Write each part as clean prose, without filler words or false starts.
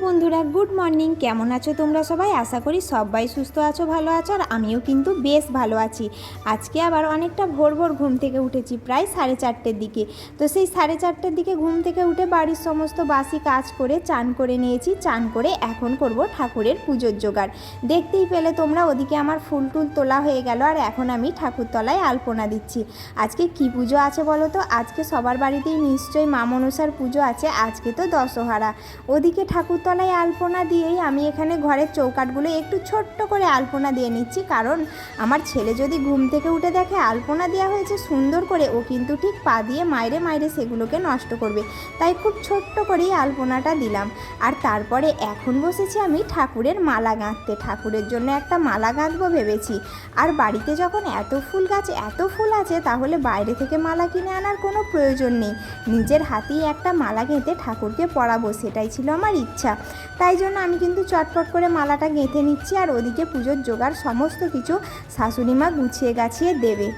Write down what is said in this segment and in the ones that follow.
বন্ধুরা, good morning. কেমন আছো তোমরা সবাই? আশা করি সবাই সুস্থ আছো, ভালো আছো। আর আমিও কিন্তু বেশ ভালো আছি। আজকে আবার অনেকটা ভোর ভোর ঘুম থেকে উঠেছি, প্রায় 4:30-র দিকে। তো সেই 4:30-র দিকে ঘুম থেকে উঠে বাড়ির সমস্ত বাসি কাজ করে চান করে নিয়েছি। চান করে এখন করব ঠাকুরের পুজোর জোগাড়। দেখতেই পেলে তোমরা, ওদিকে আমার ফুল টুল তোলা হয়ে গেল, আর এখন আমি ঠাকুরতলায় আলপনা দিচ্ছি। আজকে কি পুজো আছে বলো তো? আজকে সবার বাড়িতেই নিশ্চয়ই মা মনসার পুজো আছে। আজকে তো দশহরা। ওদিকে ঠাকুরতলায় আলপনা দিয়েই আমি এখানে ঘরের চৌকাঠগুলো একটু ছোট্ট করে আলপনা দিয়ে নিচ্ছি, কারণ আমার ছেলে যদি ঘুম থেকে উঠে দেখে আলপনা দেওয়া হয়েছে সুন্দর করে, ও কিন্তু ঠিক পা দিয়ে মাইরে মাইরে সেগুলোকে নষ্ট করবে। তাই খুব ছোট্ট করেই আলপনাটা দিলাম। আর তারপরে এখন বসেছি আমি ঠাকুরের মালা গাঁথতে। ঠাকুরের জন্য একটা মালা গাঁথবো ভেবেছি। আর বাড়িতে যখন এত ফুল গাছ, এত ফুল আছে, তাহলে বাইরে থেকে মালা কিনে আনার কোনো প্রয়োজন নেই। নিজের হাতেই একটা মালা গেঁথে ঠাকুরকে পরাবো, সেটাই ছিল আমার ইচ্ছা। তাই জন্য আমি কিন্তু চটপট করে মালাটা গেঁথে নিচ্ছি। আর ওদিকে পুজোর জোগাড় সমস্ত কিছু শাশুড়ি মা গুছিয়ে গাছিয়ে দেবে।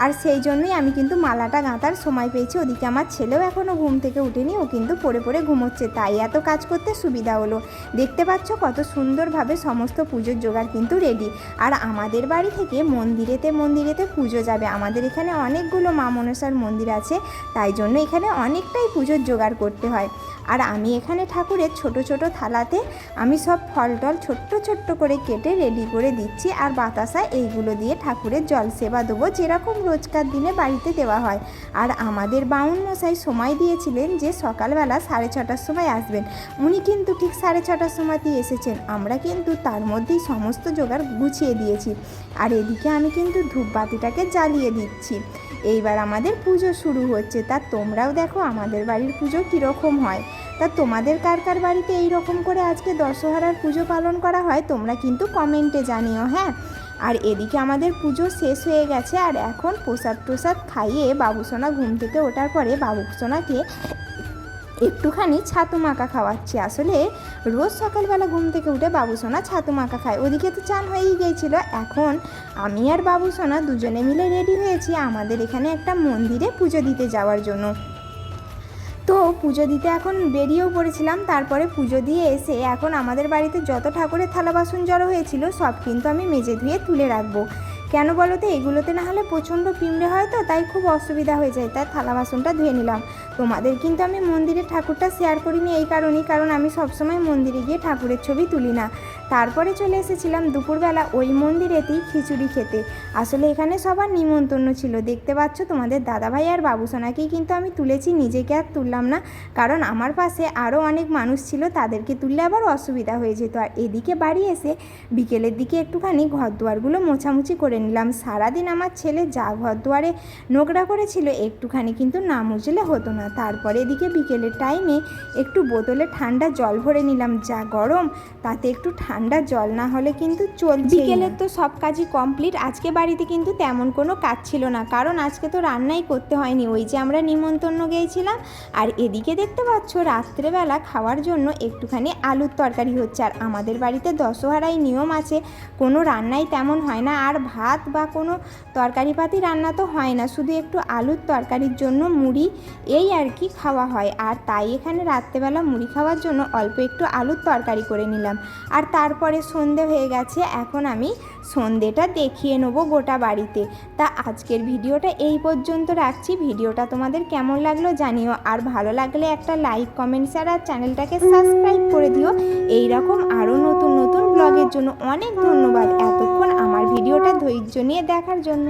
আর সেই জন্যই আমি কিন্তু মালাটা গাঁথার সময় পেয়েছি। ওদিকে আমার ছেলেও এখনও ঘুম থেকে উঠেনি, ও কিন্তু পড়ে পড়ে ঘুমোচ্ছে, তাই এত কাজ করতে সুবিধা হলো। দেখতে পাচ্ছ কত সুন্দরভাবে সমস্ত পুজোর জোগাড় কিন্তু রেডি। আর আমাদের বাড়ি থেকে মন্দিরেতে পুজো যাবে। আমাদের এখানে অনেকগুলো মা মনসার মন্দির আছে, তাই জন্য এখানে অনেকটাই পুজোর জোগাড় করতে হয়। আর আমি এখানে ঠাকুরের ছোট ছোট থালাতে আমি সব ফল টল ছোট্ট ছোট্ট করে কেটে রেডি করে দিচ্ছি। আর বাতাসা এইগুলো দিয়ে ঠাকুরের জল সেবা দেবো, যেরকম রোজকার দিনে বাড়িতে দেওয়া হয়। আর আমাদের বাউন মশাই সময় দিয়েছিলেন যে সকালবেলা 6:30-র সময় আসবেন। উনি কিন্তু ঠিক 6:30-র সময়তেই এসেছেন। আমরা কিন্তু তার মধ্যেই সমস্ত জোগাড় গুছিয়ে দিয়েছি। আর এদিকে আমি কিন্তু ধূপবাতিটাকে জ্বালিয়ে দিচ্ছি। এইবার আমাদের পুজো শুরু হচ্ছে। তা তোমরাও দেখো আমাদের বাড়ির পুজো কীরকম হয়। তা তোমাদের কার কার বাড়িতে এই রকম করে আজকে দশহরার পুজো পালন করা হয় তোমরা কিন্তু কমেন্টে জানিও, হ্যাঁ। আর এদিকে আমাদের পুজো শেষ হয়ে গেছে। আর এখন প্রসাদ খাইয়ে বাবুসোনা ঘুম থেকে ওঠার পরে বাবুসোনাকে একটুখানি ছাতু মাখা খাওয়াচ্ছি। আসলে রোজ সকালবেলা ঘুম থেকে উঠে বাবুসোনা ছাতু মাখা খায়। ওদিকে তো চান হয়েই গিয়েছিল। এখন আমি আর বাবুসোনা দুজনে মিলে রেডি হয়েছি আমাদের এখানে একটা মন্দিরে পুজো দিতে যাওয়ার জন্য। তো পুজো দিতে এখন বেরিয়েও পড়েছিলাম। তারপরে পুজো দিয়ে এসে এখন আমাদের বাড়িতে যত ঠাকুরের থালা বাসন জড়ো হয়েছিল সব কিন্তু আমি মেজে ধুয়ে তুলে রাখবো। কেন বলো তো? এগুলোতে না হলে প্রচণ্ড পিঁমড়ে হয়, তো তাই খুব অসুবিধা হয়ে যায়। তাই থালা বাসনটা ধুয়ে নিলাম। তোমাদের কিন্তু আমি মন্দিরের ঠাকুরটা শেয়ার করিনি এই কারণেই, কারণ আমি সবসময় মন্দিরে গিয়ে ঠাকুরের ছবি তুলি না। তারপরে চলে এসেছিলাম দুপুরবেলা ওই মন্দিরেতেই খিচুড়ি খেতে। আসলে এখানে সবার নিমন্ত্রণ ছিল। দেখতে পাচ্ছ তোমাদের দাদাভাই আর বাবুসোনাকেই কিন্তু আমি তুলেছি, নিজেকে আর তুললাম না, কারণ আমার পাশে আরও অনেক মানুষ ছিল, তাদেরকে তুললে আবার অসুবিধা হয়ে যেত। আর এদিকে বাড়ি এসে বিকেলের দিকে একটুখানি ঘরদুয়ারগুলো মোছামুছি করে নিলাম। সারাদিন আমার ছেলে যা ঘরদুয়ারে নোংরা করেছিল, একটুখানি কিন্তু না মুছলে হতো না। তারপরে এদিকে বিকেলের টাইমে একটু বোতলে ঠান্ডা জল ভরে নিলাম। যা গরম, তাতে একটু ঠান্ডা জল না হলে কিন্তু চলছে। বিকেলের তো সব কাজই কমপ্লিট। আজকে বাড়িতে কিন্তু তেমন কোনো কাজ ছিল না, কারণ আজকে তো রান্নাই করতে হয়নি, ওই যে আমরা নিমন্ত্রণ গিয়েছিলাম। আর এদিকে দেখতে পাচ্ছ রাত্রেবেলা খাওয়ার জন্য একটুখানি আলুর তরকারি হচ্ছে। আর আমাদের বাড়িতে দশহরায় নিয়ম আছে, কোনো রান্নাই তেমন হয় না। আর ভাত বা কোনো তরকারিপাতি রান্না তো হয় না, শুধু একটু আলুর তরকারির জন্য মুড়ি এই আর কি খাওয়া হয়। আর তাই এখানে রাত্রেবেলা মুড়ি খাওয়ার জন্য অল্প একটু আলুর তরকারি করে নিলাম। আর তারপরে সন্ধে হয়ে গেছে, এখন আমি সন্ধেটা দেখিয়ে নেবো গোটা বাড়িতে। তা আজকের ভিডিওটা এই পর্যন্ত রাখছি। ভিডিওটা তোমাদের কেমন লাগলো জানিও। আর ভালো লাগলে একটা লাইক, কমেন্ট, শেয়ার আর চ্যানেলটাকে সাবস্ক্রাইব করে দিও। এই রকম আরও নতুন নতুন ব্লগের জন্য অনেক ধন্যবাদ এতক্ষণ আমার ভিডিওটা ধৈর্য নিয়ে দেখার জন্য।